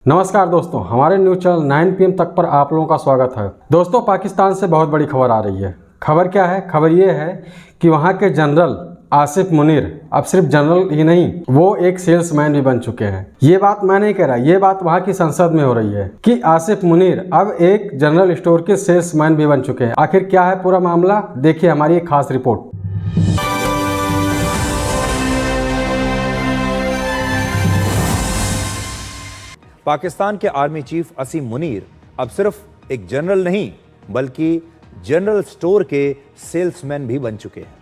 नमस्कार दोस्तों, हमारे न्यूज़ चैनल 9 PM तक पर आप लोगों का स्वागत है। दोस्तों, पाकिस्तान से बहुत बड़ी खबर आ रही है। खबर क्या है? खबर ये है कि वहाँ के जनरल आसिफ मुनीर अब सिर्फ जनरल ही नहीं, वो एक सेल्समैन भी बन चुके हैं। ये बात मैं नहीं कह रहा, ये बात वहाँ की संसद में हो रही है कि आसिफ मुनीर अब एक जनरल स्टोर के सेल्समैन भी बन चुके हैं। आखिर क्या है पूरा मामला, देखिए हमारी एक खास रिपोर्ट। पाकिस्तान के आर्मी चीफ असीम मुनीर अब सिर्फ एक जनरल नहीं बल्कि जनरल स्टोर के सेल्समैन भी बन चुके हैं।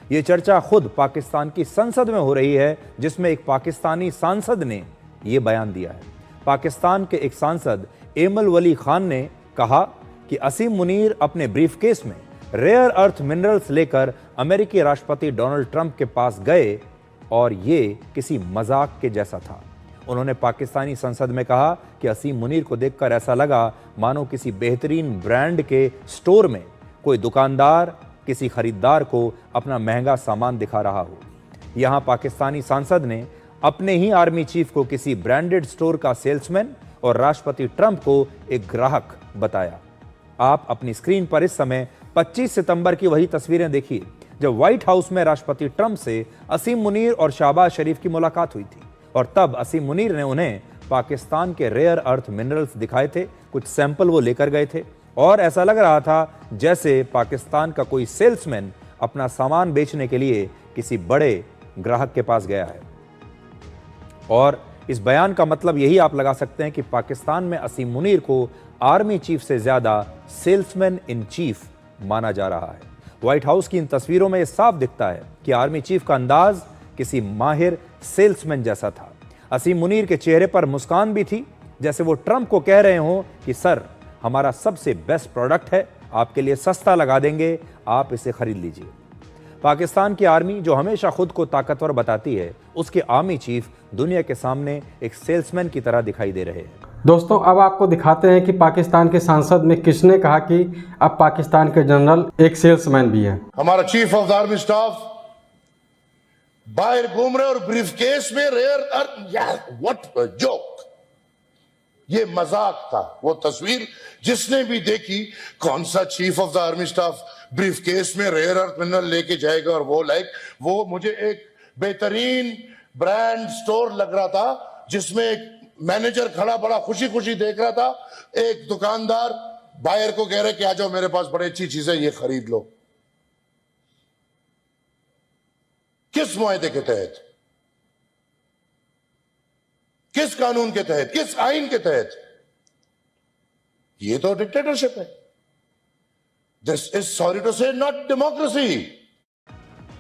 ये चर्चा खुद पाकिस्तान की संसद में हो रही है, जिसमें एक पाकिस्तानी सांसद ने यह बयान दिया है। पाकिस्तान के एक सांसद एमल वली खान ने कहा कि असीम मुनीर अपने ब्रीफकेस में रेयर अर्थ मिनरल्स लेकर अमेरिकी राष्ट्रपति डोनाल्ड ट्रंप के पास गए और ये किसी मजाक के जैसा था। उन्होंने पाकिस्तानी संसद में कहा कि असीम मुनीर को देखकर ऐसा लगा मानो किसी बेहतरीन ब्रांड के स्टोर में कोई दुकानदार किसी खरीदार को अपना महंगा सामान दिखा रहा हो। यहां पाकिस्तानी सांसद ने अपने ही आर्मी चीफ को किसी ब्रांडेड स्टोर का सेल्समैन और राष्ट्रपति ट्रंप को एक ग्राहक बताया। आप अपनी स्क्रीन पर इस समय 25 सितंबर की वही तस्वीरें देखिए जब व्हाइट हाउस में राष्ट्रपति ट्रंप से असीम मुनीर और शहबाज शरीफ की मुलाकात हुई थी, और तब असीम मुनीर ने उन्हें पाकिस्तान के रेयर अर्थ मिनरल्स दिखाए थे। कुछ सैंपल वो लेकर गए थे और ऐसा लग रहा था जैसे पाकिस्तान का कोई सेल्समैन अपना सामान बेचने के लिए किसी बड़े ग्राहक के पास गया है। और इस बयान का मतलब यही आप लगा सकते हैं कि पाकिस्तान में असीम मुनीर को आर्मी चीफ से ज्यादा सेल्समैन इन चीफ माना जा रहा है। व्हाइट हाउस की इन तस्वीरों में यह साफ दिखता है कि आर्मी चीफ का अंदाज किसी माहिर सेल्समैन जैसा था। असीम मुनीर के चेहरे पर मुस्कान भी थी, जैसे वो ट्रंप को कह रहे हों कि सर, हमारा सबसे बेस्ट प्रोडक्ट है, आपके लिए सस्ता लगा देंगे, आप इसे खरीद लीजिए। पाकिस्तान की आर्मी जो हमेशा खुद को ताकतवर बताती है, उसके आर्मी चीफ दुनिया के सामने एक सेल्समैन की तरह दिखाई दे रहे हैं। दोस्तों, अब आपको दिखाते हैं कि पाकिस्तान के सांसद में किसने कहा कि अब पाकिस्तान के जनरल एक सेल्समैन भी है। हमारा chief of the army staff बाहर घूम रहे और ब्रीफकेस में रेयर अर्थ, यार व्हाट अ जोक। ये मजाक था। वो तस्वीर जिसने भी देखी, कौन सा chief of the army staff briefcase में रेयर अर्थ मिनरल लेके जाएगा, और वो मुझे एक बेहतरीन ब्रांड स्टोर लग रहा था जिसमें एक मैनेजर खड़ा बड़ा खुशी खुशी देख रहा था, एक दुकानदार बायर को कह रहे कि आ जाओ मेरे पास बड़ी अच्छी चीज है, ये खरीद लो। किस मुआहदे के तहत, किस कानून के तहत, किस आइन के तहत? ये तो डिक्टेटरशिप है। दिस इज सॉरी टू से नॉट डेमोक्रेसी।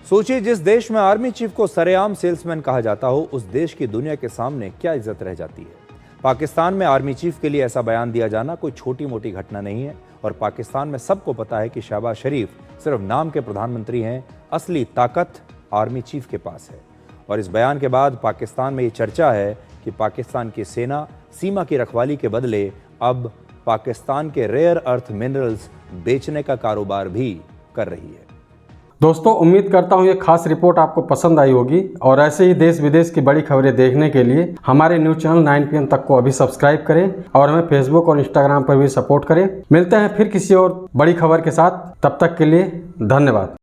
सोचिए, जिस देश में आर्मी चीफ को सरेआम सेल्समैन कहा जाता हो, उस देश की दुनिया के सामने क्या इज्जत रह जाती है। पाकिस्तान में आर्मी चीफ के लिए ऐसा बयान दिया जाना कोई छोटी मोटी घटना नहीं है, और पाकिस्तान में सबको पता है कि शहबाज शरीफ सिर्फ नाम के प्रधानमंत्री हैं, असली ताकत आर्मी चीफ के पास है। और इस बयान के बाद पाकिस्तान में ये चर्चा है कि पाकिस्तान की सेना सीमा की रखवाली के बदले अब पाकिस्तान के रेयर अर्थ मिनरल्स बेचने का कारोबार भी कर रही है। दोस्तों, उम्मीद करता हूँ ये खास रिपोर्ट आपको पसंद आई होगी, और ऐसे ही देश विदेश की बड़ी खबरें देखने के लिए हमारे न्यूज़ चैनल 9 PM तक को अभी सब्सक्राइब करें और हमें फेसबुक और इंस्टाग्राम पर भी सपोर्ट करें। मिलते हैं फिर किसी और बड़ी खबर के साथ, तब तक के लिए धन्यवाद।